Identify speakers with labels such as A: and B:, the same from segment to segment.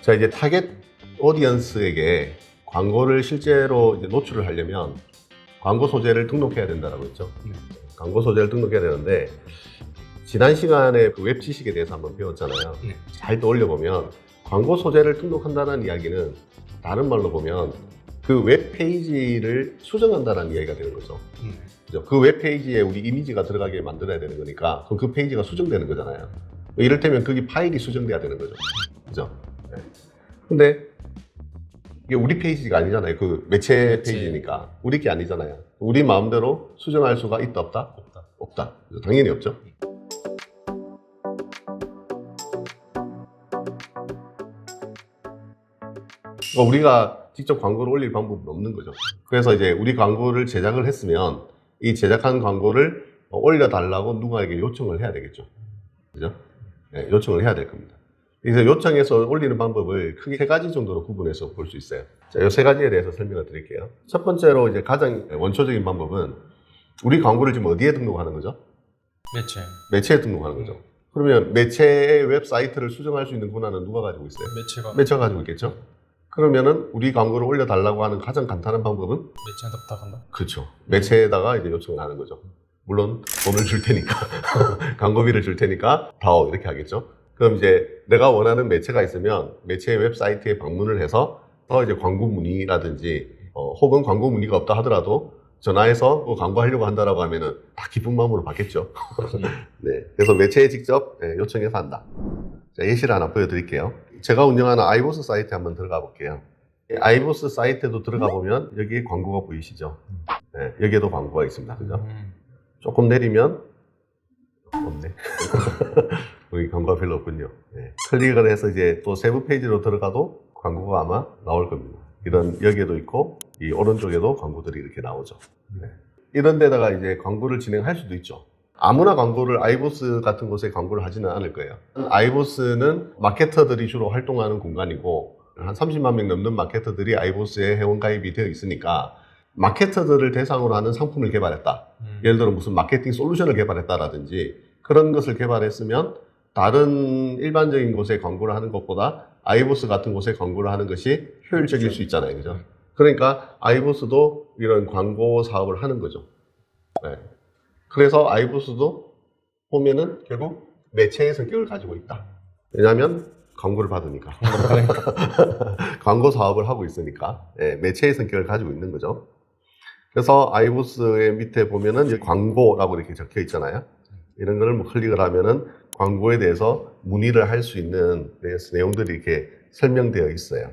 A: 자, 이제 타겟 오디언스에게 광고를 실제로 이제 노출을 하려면 광고 소재를 등록해야 된다라고 했죠. 광고 소재를 등록해야 되는데 지난 시간에 그 웹 지식에 대해서 한번 배웠잖아요. 잘 떠올려보면 광고 소재를 등록한다는 이야기는 다른 말로 보면 그 웹페이지를 수정한다는 이야기가 되는 거죠. 그죠? 그 웹페이지에 우리 이미지가 들어가게 만들어야 되는 거니까 그럼 그 페이지가 수정되는 거잖아요. 이를테면 거기 파일이 수정돼야 되는 거죠. 그죠? 네. 근데 이게 우리 페이지가 아니잖아요. 그 매체 페이지니까. 우리 게 아니잖아요. 우리 마음대로 수정할 수가 있다 없다? 없다. 당연히 없죠. 그러니까 우리가 직접 광고를 올릴 방법은 없는 거죠. 그래서 이제 우리 광고를 제작을 했으면 이 제작한 광고를 올려달라고 누구에게 요청을 해야 되겠죠. 그죠? 네, 요청을 해야 될 겁니다. 그래서 요청해서 올리는 방법을 크게 세 가지 정도로 구분해서 볼 수 있어요. 자, 이 세 가지에 대해서 설명을 드릴게요. 첫 번째로 이제 가장 원초적인 방법은 우리 광고를 지금 어디에 등록하는 거죠? 매체에 등록하는 거죠. 그러면 매체의 웹사이트를 수정할 수 있는 권한은 누가 가지고 있어요? 매체가 가지고 있겠죠? 그러면은 우리 광고를 올려달라고 하는 가장 간단한 방법은?
B: 매체한테 부탁한다?
A: 그렇죠. 매체에다가 이제 요청을 하는 거죠. 물론 돈을 줄 테니까, 광고비를 줄 테니까 더 이렇게 하겠죠. 그럼 이제 내가 원하는 매체가 있으면 매체의 웹사이트에 방문을 해서 이제 광고 문의라든지 혹은 광고 문의가 없다 하더라도 전화해서 광고하려고 한다라고 하면은 다 기쁜 마음으로 받겠죠. 네. 그래서 매체에 직접 요청해서 한다. 자, 예시를 하나 보여드릴게요. 제가 운영하는 아이보스 사이트에 한번 들어가 볼게요. 아이보스 사이트에도 들어가 보면 여기 광고가 보이시죠? 네, 여기에도 광고가 있습니다. 그죠? 조금 내리면 없네. 여기 광고가 별로 없군요. 네. 클릭을 해서 이제 또 세부 페이지로 들어가도 광고가 아마 나올 겁니다. 이런 여기에도 있고 이 오른쪽에도 광고들이 이렇게 나오죠. 네. 이런 데다가 이제 광고를 진행할 수도 있죠. 아무나 광고를 아이보스 같은 곳에 광고를 하지는 않을 거예요. 아이보스는 마케터들이 주로 활동하는 공간이고 한 30만 명 넘는 마케터들이 아이보스에 회원가입이 되어 있으니까 마케터들을 대상으로 하는 상품을 개발했다. 예를 들어 무슨 마케팅 솔루션을 개발했다라든지 그런 것을 개발했으면 다른 일반적인 곳에 광고를 하는 것보다 아이보스 같은 곳에 광고를 하는 것이 효율적일 수 있잖아요. 그죠? 그러니까 아이보스도 이런 광고 사업을 하는 거죠. 네. 그래서 아이보스도 보면은 결국 매체의 성격을 가지고 있다. 왜냐하면 광고를 받으니까. 광고 사업을 하고 있으니까. 네, 매체의 성격을 가지고 있는 거죠. 그래서 아이보스의 밑에 보면은 이제 광고라고 이렇게 적혀 있잖아요. 이런 거를 뭐 클릭을 하면은 광고에 대해서 문의를 할 수 있는 내용들이 이렇게 설명되어 있어요.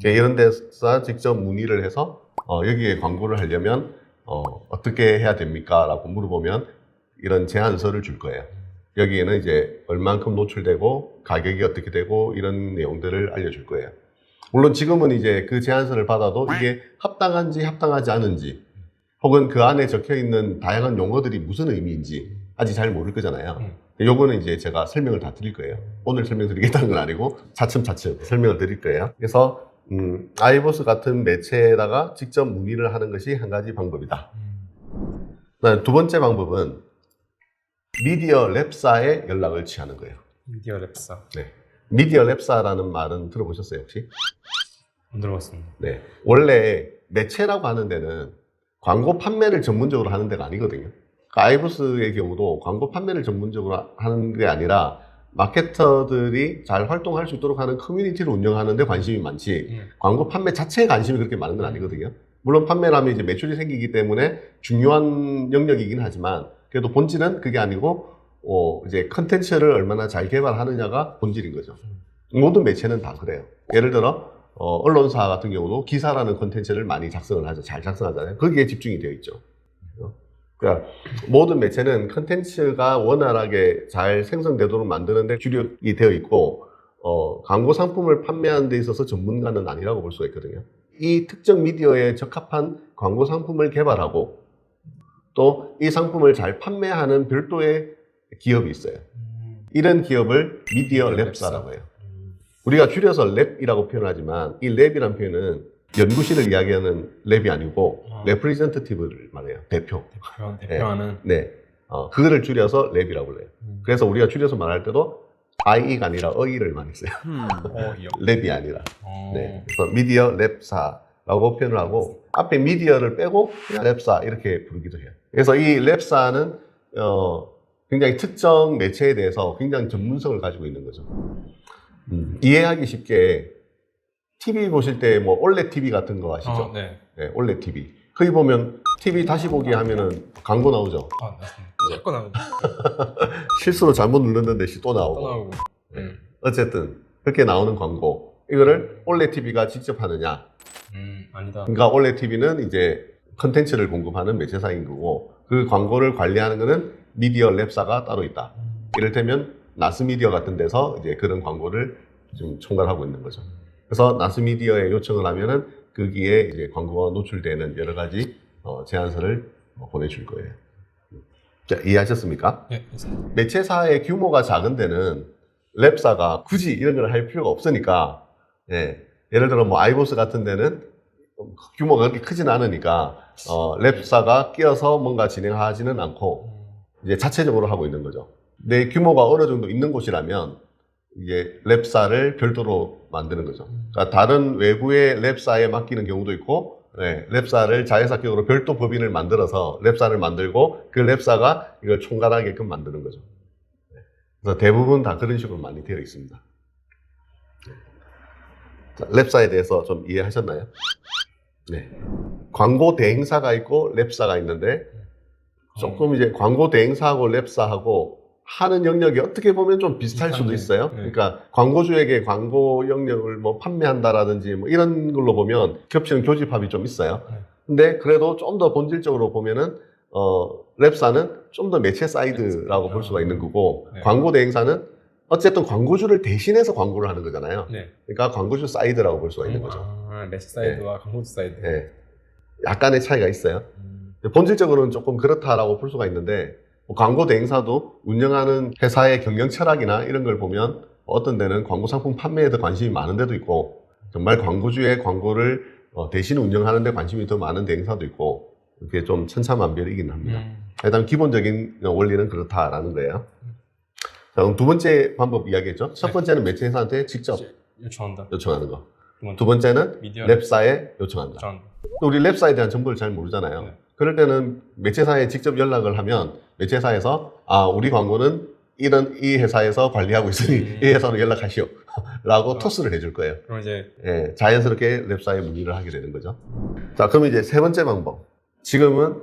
A: 이런 데서 직접 문의를 해서 여기에 광고를 하려면 어떻게 해야 됩니까? 라고 물어보면 이런 제안서를 줄 거예요. 여기에는 이제 얼만큼 노출되고 가격이 어떻게 되고 이런 내용들을 알려줄 거예요. 물론 지금은 이제 그 제안서를 받아도 이게 합당한지 합당하지 않은지 혹은 그 안에 적혀 있는 다양한 용어들이 무슨 의미인지 아직 잘 모를 거잖아요. 요거는 이제 제가 설명을 다 드릴 거예요. 오늘 설명드리겠다는 건 아니고 차츰차츰 설명을 드릴 거예요. 그래서 아이보스 같은 매체에다가 직접 문의를 하는 것이 한 가지 방법이다. 두 번째 방법은 미디어 랩사에 연락을 취하는 거예요.
B: 미디어 랩사.
A: 네. 미디어 랩사라는 말은 들어보셨어요, 혹시?
B: 안 들어봤습니다.
A: 네. 원래 매체라고 하는 데는 광고 판매를 전문적으로 하는 데가 아니거든요. 그러니까 아이보스의 경우도 광고 판매를 전문적으로 하는 게 아니라 마케터들이 잘 활동할 수 있도록 하는 커뮤니티를 운영하는 데 관심이 많지 광고 판매 자체에 관심이 그렇게 많은 건 아니거든요. 물론 판매를 하면 이제 매출이 생기기 때문에 중요한 영역이긴 하지만 그래도 본질은 그게 아니고 이제 컨텐츠를 얼마나 잘 개발하느냐가 본질인 거죠. 모든 매체는 다 그래요. 예를 들어 언론사 같은 경우도 기사라는 컨텐츠를 많이 작성을 하죠. 잘 작성하잖아요. 거기에 집중이 되어 있죠. 그러니까 모든 매체는 컨텐츠가 원활하게 잘 생성되도록 만드는 데 주력이 되어 있고 광고 상품을 판매하는 데 있어서 전문가는 아니라고 볼 수가 있거든요. 이 특정 미디어에 적합한 광고 상품을 개발하고 또 이 상품을 잘 판매하는 별도의 기업이 있어요. 이런 기업을 미디어 랩사라고 해요. 우리가 줄여서 랩이라고 표현하지만 이 랩이라는 표현은 연구실을 이야기하는 랩이 아니고 레프리젠터티브를 말해요. 대표하는.
B: 대표하는.
A: 네. 그거를 줄여서 랩이라고 불러요. 그래서 우리가 줄여서 말할 때도 IE가 아니라 어이를 많이 써요.
B: 이요.
A: 랩이 아니라.
B: 어.
A: 네. 그래서 미디어 랩사라고 표현을 하고 앞에 미디어를 빼고 그냥 랩사 이렇게 부르기도 해요. 그래서 이 랩사는 굉장히 특정 매체에 대해서 굉장히 전문성을 가지고 있는 거죠. 이해하기 쉽게 TV 보실 때 뭐 올레 TV 같은 거 아시죠?
B: 네.
A: 네, 올레 TV. 거기 보면 TV 다시 보기 하면은 광고 나오죠.
B: 맞습니다. 자꾸 나오고
A: 실수로 잘못 눌렀는데 또
B: 또
A: 나오고.
B: 나오고.
A: 어쨌든 그렇게 나오는 광고. 이거를 올레 TV가 직접 하느냐?
B: 아니다.
A: 그러니까 올레 TV는 이제 컨텐츠를 공급하는 매체사인 거고 그 광고를 관리하는 거는 미디어 랩사가 따로 있다. 이를테면 나스미디어 같은 데서 이제 그런 광고를 좀 총괄하고 있는 거죠. 그래서 나스미디어에 요청을 하면은 거기에 이제 광고가 노출되는 여러 가지 제안서를 보내줄 거예요. 자, 이해하셨습니까?
B: 네, 있습니다.
A: 매체사의 규모가 작은 데는 랩사가 굳이 이런 걸 할 필요가 없으니까, 예, 예를 들어 뭐 아이보스 같은 데는 규모가 그렇게 크진 않으니까 랩사가 끼어서 뭔가 진행하지는 않고 이제 자체적으로 하고 있는 거죠. 내 규모가 어느 정도 있는 곳이라면 이제 랩사를 별도로 만드는 거죠. 그러니까 다른 외부의 랩사에 맡기는 경우도 있고, 네, 랩사를 자회사격으로 별도 법인을 만들어서 랩사를 만들고 그 랩사가 이걸 총괄하게끔 만드는 거죠. 그래서 대부분 다 그런 식으로 많이 되어 있습니다. 자, 랩사에 대해서 좀 이해하셨나요? 네. 광고 대행사가 있고 랩사가 있는데 조금 이제 광고 대행사하고 랩사하고 하는 영역이 어떻게 보면 좀 비슷할 수도 있어요.
B: 네.
A: 그러니까 광고주에게 광고 영역을 뭐 판매한다라든지 뭐 이런 걸로 보면 겹치는 교집합이 좀 있어요.
B: 네.
A: 근데 그래도 좀 더 본질적으로 보면은 랩사는 좀 더 매체 사이드라고 볼 수가 있는 거고
B: 네.
A: 광고 대행사는 어쨌든 광고주를 대신해서 광고를 하는 거잖아요.
B: 네.
A: 그러니까 광고주 사이드라고 볼 수가 있는 거죠.
B: 매체 사이드와 광고주 사이드.
A: 네. 약간의 차이가 있어요. 본질적으로는 조금 그렇다라고 볼 수가 있는데 뭐 광고 대행사도 운영하는 회사의 경영 철학이나 이런 걸 보면 어떤 데는 광고 상품 판매에 더 관심이 많은 데도 있고 정말 광고주의 광고를 대신 운영하는 데 관심이 더 많은 대행사도 있고 이렇게 좀 천차만별이긴 합니다. 일단 기본적인 원리는 그렇다라는 거예요. 자, 그럼 두 번째 방법 이야기했죠. 첫 번째는 매체 회사한테 직접
B: 요청한다.
A: 요청하는 거. 두 번째는
B: 미디어
A: 랩사에 요청한다.
B: 요청한다.
A: 또 우리 랩사에 대한 정보를 잘 모르잖아요.
B: 네.
A: 그럴 때는 매체사에 직접 연락을 하면 매체사에서 우리 광고는 이 회사에서 관리하고 있으니 이 회사로 연락하시오 라고 토스를 해줄 거예요.
B: 그럼 이제
A: 예, 자연스럽게 랩사에 문의를 하게 되는 거죠. 자, 그럼 이제 세 번째 방법. 지금은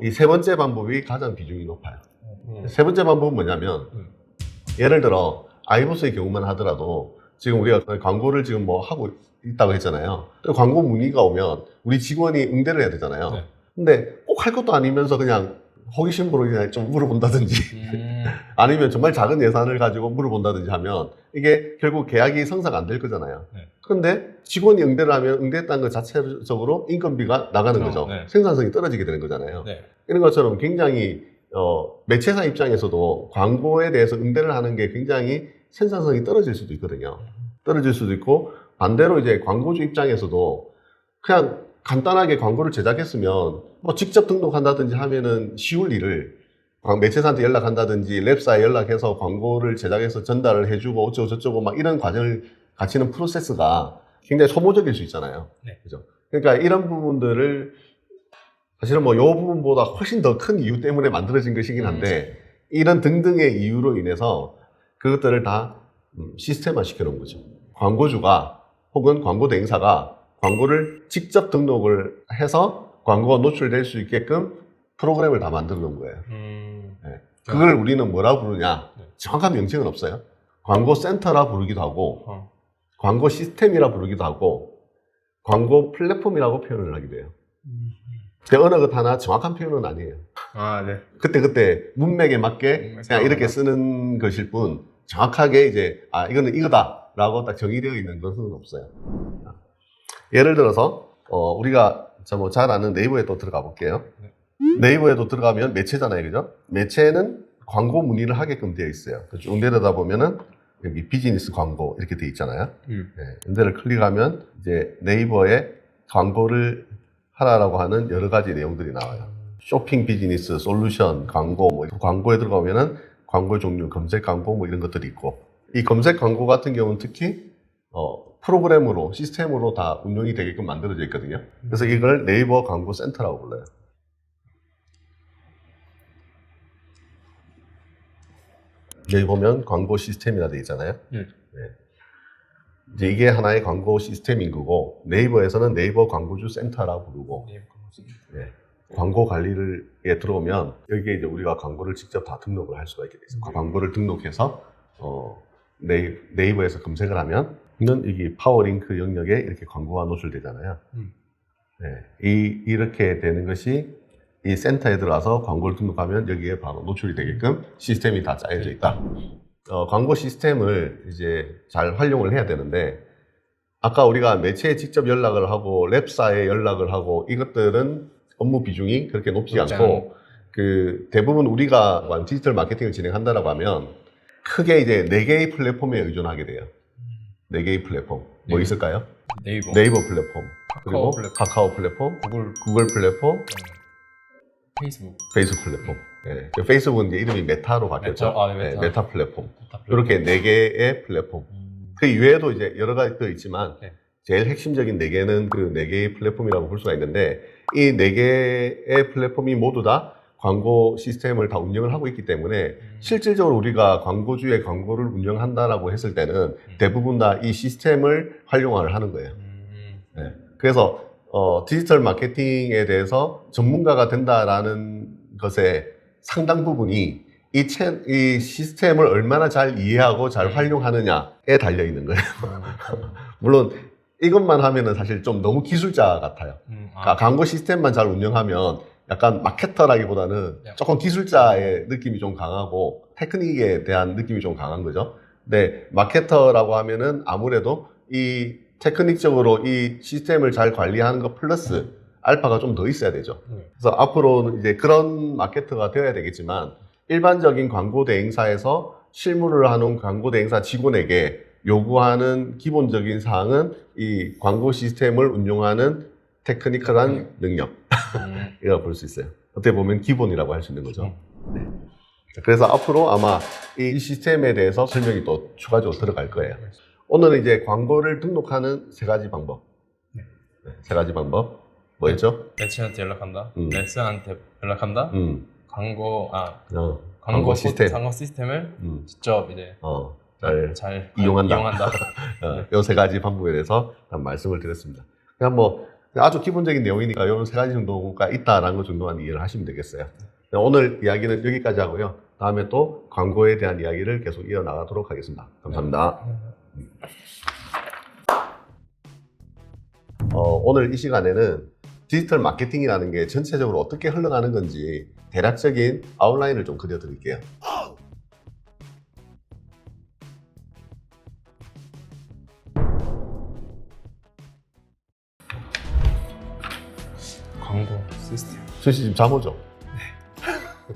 A: 이 세 번째 방법이 가장 비중이 높아요. 세 번째 방법은 뭐냐면 예를 들어 아이보스의 경우만 하더라도 지금 우리가 광고를 지금 뭐 하고 있다고 했잖아요. 광고 문의가 오면 우리 직원이 응대를 해야 되잖아요.
B: 네.
A: 근데 꼭 할 것도 아니면서 그냥 호기심으로 그냥 좀 물어본다든지 아니면 정말 작은 예산을 가지고 물어본다든지 하면 이게 결국 계약이 성사가 안 될 거잖아요.
B: 네.
A: 그런데 직원이 응대를 하면 응대했다는 것 자체적으로 인건비가 나가는 거죠.
B: 네.
A: 생산성이 떨어지게 되는 거잖아요.
B: 네.
A: 이런 것처럼 굉장히 매체사 입장에서도 광고에 대해서 응대를 하는 게 굉장히 생산성이 떨어질 수도 있거든요. 떨어질 수도 있고 반대로 이제 광고주 입장에서도 그냥 간단하게 광고를 제작했으면 뭐 직접 등록한다든지 하면은 쉬울 일을 매체사한테 연락한다든지 랩사에 연락해서 광고를 제작해서 전달을 해주고 어쩌고 저쩌고 막 이런 과정을 갖추는 프로세스가 굉장히 소모적일 수 있잖아요.
B: 네.
A: 그죠? 그러니까 이런 부분들을 사실은 뭐 이 부분보다 훨씬 더 큰 이유 때문에 만들어진 것이긴 한데 이런 등등의 이유로 인해서 그것들을 다 시스템화 시켜놓은 거죠. 광고주가 혹은 광고 대행사가 광고를 직접 등록을 해서 광고가 노출될 수 있게끔 프로그램을 다 만들어 놓은 거예요. 네. 그걸 우리는 뭐라 부르냐?
B: 네.
A: 정확한 명칭은 없어요. 광고 센터라 부르기도 하고 광고 시스템이라 부르기도 하고 광고 플랫폼이라고 표현을 하기도 해요. 그 어느 것 하나 정확한 표현은 아니에요.
B: 네.
A: 그때 문맥에 맞게 그냥 이렇게 쓰는 것일 뿐 정확하게 이제 이거는 이거다 라고 딱 정의되어 있는 것은 없어요. 예를 들어서 우리가 뭐 잘 아는 네이버에 또 들어가 볼게요. 네이버에도 들어가면 매체잖아요, 그죠? 매체는 광고 문의를 하게끔 되어 있어요. 쭉 내려다 보면은 여기 비즈니스 광고 이렇게 되어 있잖아요. 네, 연대를 클릭하면 이제 네이버에 광고를 하라라고 하는 여러 가지 내용들이 나와요. 쇼핑 비즈니스, 솔루션, 광고, 뭐 광고에 들어가면은 광고 종류, 검색 광고 뭐 이런 것들이 있고 이 검색 광고 같은 경우는 특히 프로그램으로 시스템으로 다 운영이 되게끔 만들어져 있거든요. 그래서 이걸 네이버 광고 센터라고 불러요. 여기 보면 광고 시스템이라 되어 있잖아요.
B: 네.
A: 이제 이게 하나의 광고 시스템인 거고 네이버에서는 네이버 광고주 센터라고 부르고
B: 네, 광고 센터.
A: 네. 광고 관리에 들어오면 여기에 이제 우리가 광고를 직접 다 등록을 할 수가 있게 돼 있어요. 광고를 등록해서 네이버에서 검색을 하면 여기 파워링크 영역에 이렇게 광고가 노출되잖아요. 네. 이렇게 되는 것이 이 센터에 들어와서 광고를 등록하면 여기에 바로 노출이 되게끔 시스템이 다 짜여져 있다. 광고 시스템을 이제 잘 활용을 해야 되는데 아까 우리가 매체에 직접 연락을 하고 랩사에 연락을 하고 이것들은 업무 비중이 그렇게 높지 않고 그 대부분 우리가 디지털 마케팅을 진행한다라고 하면 크게 이제 4개의 플랫폼에 의존하게 돼요. 4개의 플랫폼. 뭐
B: 네.
A: 있을까요?
B: 네이버,
A: 네이버 플랫폼, 그리고
B: 플랫폼.
A: 카카오 플랫폼, 구글 플랫폼,
B: 페이스북.
A: 페이스북 플랫폼. 네. 그 페이스북은 이제 이름이 메타로 바뀌었죠.
B: 메타, 네, 메타.
A: 메타 플랫폼.
B: 메타 플랫폼.
A: 이렇게 4개의 플랫폼. 그 이외에도 이제 여러 가지 더 있지만
B: 네.
A: 제일 핵심적인 4개는 그 4개의 플랫폼이라고 볼 수가 있는데 이 4개의 플랫폼이 모두 다 광고 시스템을 다 운영을 하고 있기 때문에 실질적으로 우리가 광고주의 광고를 운영한다라고 했을 때는 대부분 다 이 시스템을 활용을 하는 거예요. 네. 그래서 디지털 마케팅에 대해서 전문가가 된다라는 것의 상당 부분이 이 시스템을 얼마나 잘 이해하고 잘 활용하느냐에 달려 있는 거예요. 물론 이것만 하면은 사실 좀 너무 기술자 같아요. 광고 시스템만 잘 운영하면 약간 마케터라기보다는 조금 기술자의 느낌이 좀 강하고 테크닉에 대한 느낌이 좀 강한 거죠. 근데 마케터라고 하면은 아무래도 이 테크닉적으로 이 시스템을 잘 관리하는 것 플러스 알파가 좀 더 있어야 되죠. 그래서 앞으로는 이제 그런 마케터가 되어야 되겠지만 일반적인 광고 대행사에서 실무를 하는 광고 대행사 직원에게 요구하는 기본적인 사항은 이 광고 시스템을 운용하는 테크니컬한 능력 이라고 볼 수 있어요. 어떻게 보면 기본이라고 할 수 있는 거죠. 네. 그래서 앞으로 아마 이 시스템에 대해서 설명이 또 추가적으로 들어갈 거예요. 오늘은 이제 광고를 등록하는 3가지 방법.
B: 네.
A: 3가지 방법. 뭐였죠?
B: 매체한테 연락한다. 매체한테 연락한다.
A: 광고 시스템.
B: 광고 시스템을 직접 이제
A: 잘 이용한다.
B: 네.
A: 이 3가지 방법에 대해서 말씀을 드렸습니다. 그냥 뭐 아주 기본적인 내용이니까 이런 3가지 정도가 있다라는 것 정도만 이해를 하시면 되겠어요. 오늘 이야기는 여기까지 하고요. 다음에 또 광고에 대한 이야기를 계속 이어나가도록 하겠습니다. 감사합니다. 오늘 이 시간에는 디지털 마케팅이라는 게 전체적으로 어떻게 흘러가는 건지 대략적인 아웃라인을 좀 그려드릴게요.
B: 광고 시스템.
A: 수시 지금 잠 오죠?
B: 네.